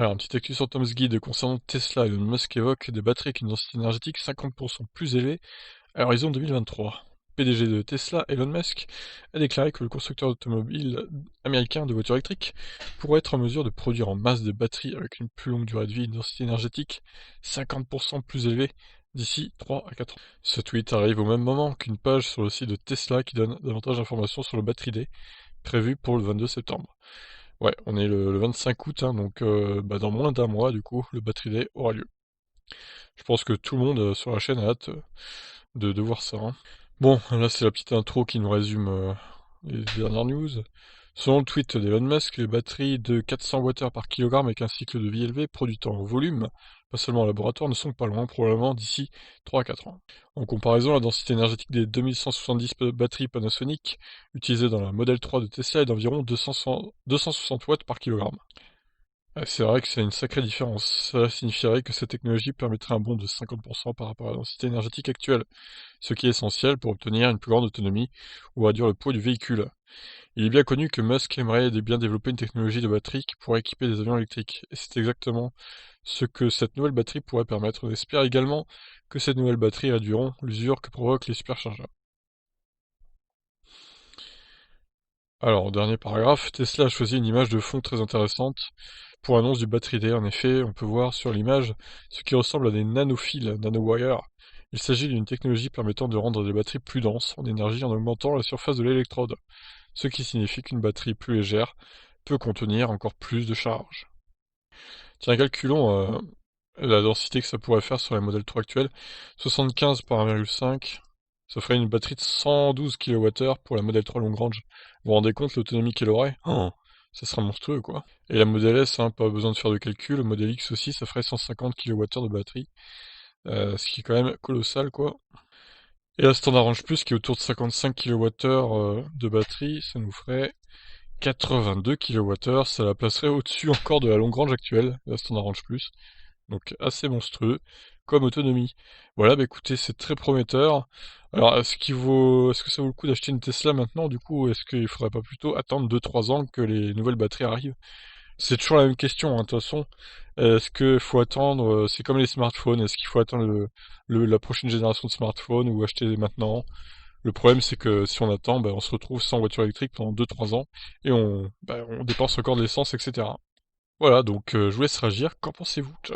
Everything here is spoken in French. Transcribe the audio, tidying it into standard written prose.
Alors, un petit actu sur Tom's Guide concernant Tesla. Elon Musk évoque des batteries avec une densité énergétique 50% plus élevée à l'horizon 2023. PDG de Tesla, Elon Musk, a déclaré que le constructeur automobile américain de voitures électriques pourrait être en mesure de produire en masse des batteries avec une plus longue durée de vie et une densité énergétique 50% plus élevée d'ici 3 à 4 ans. Ce tweet arrive au même moment qu'une page sur le site de Tesla qui donne davantage d'informations sur le Battery Day prévu pour le 22 septembre. Ouais, on est le 25 août, hein, donc dans moins d'un mois, du coup, le Battery Day aura lieu. Je pense que tout le monde sur la chaîne a hâte de voir ça, hein. Bon, là c'est la petite intro qui nous résume les dernières news. Selon le tweet d'Elon Musk, les batteries de 400 Wh par kilogramme avec un cycle de vie élevé, produites en volume, pas seulement en laboratoire, ne sont pas loin, probablement d'ici 3 à 4 ans. En comparaison, la densité énergétique des 2170 batteries Panasonic utilisées dans la Model 3 de Tesla est d'environ 260 watts par kilogramme. C'est vrai que c'est une sacrée différence. Cela signifierait que cette technologie permettrait un bond de 50% par rapport à la densité énergétique actuelle, ce qui est essentiel pour obtenir une plus grande autonomie ou réduire le poids du véhicule. Il est bien connu que Musk aimerait bien développer une technologie de batterie qui pourrait équiper des avions électriques, et c'est exactement ce que cette nouvelle batterie pourrait permettre. On espère également que cette nouvelle batterie réduiront l'usure que provoquent les superchargeurs. Alors, au dernier paragraphe, Tesla a choisi une image de fond très intéressante pour l'annonce du Battery Day. En effet, on peut voir sur l'image ce qui ressemble à des nanophiles, nanowires. Il s'agit d'une technologie permettant de rendre les batteries plus denses en énergie en augmentant la surface de l'électrode, ce qui signifie qu'une batterie plus légère peut contenir encore plus de charge. Tiens, calculons la densité que ça pourrait faire sur les modèles 3 actuels. 75 par 1,5, ça ferait une batterie de 112 kWh pour la Model 3 long range. Vous vous rendez compte l'autonomie qu'elle aurait? Oh, ça serait monstrueux, quoi. Et la Model S, hein, pas besoin de faire de calcul. Le Model X aussi, ça ferait 150 kWh de batterie, ce qui est quand même colossal, quoi. Et la Standard Range Plus, qui est autour de 55 kWh de batterie, ça nous ferait 82 kWh. Ça la placerait au-dessus encore de la long range actuelle, la Standard Range Plus. Donc assez monstrueux comme autonomie. Voilà, bah écoutez, c'est très prometteur. Alors, est-ce que ça vaut le coup d'acheter une Tesla maintenant, du coup, ou est-ce qu'il faudrait pas plutôt attendre 2-3 ans que les nouvelles batteries arrivent? C'est toujours la même question, hein, de toute façon. Est-ce qu'il faut attendre, c'est comme les smartphones, est-ce qu'il faut attendre la prochaine génération de smartphones ou acheter maintenant? Le problème, c'est que si on attend, bah, on se retrouve sans voiture électrique pendant 2-3 ans et on dépense encore de l'essence, etc. Voilà, donc je vous laisse réagir. Qu'en pensez-vous?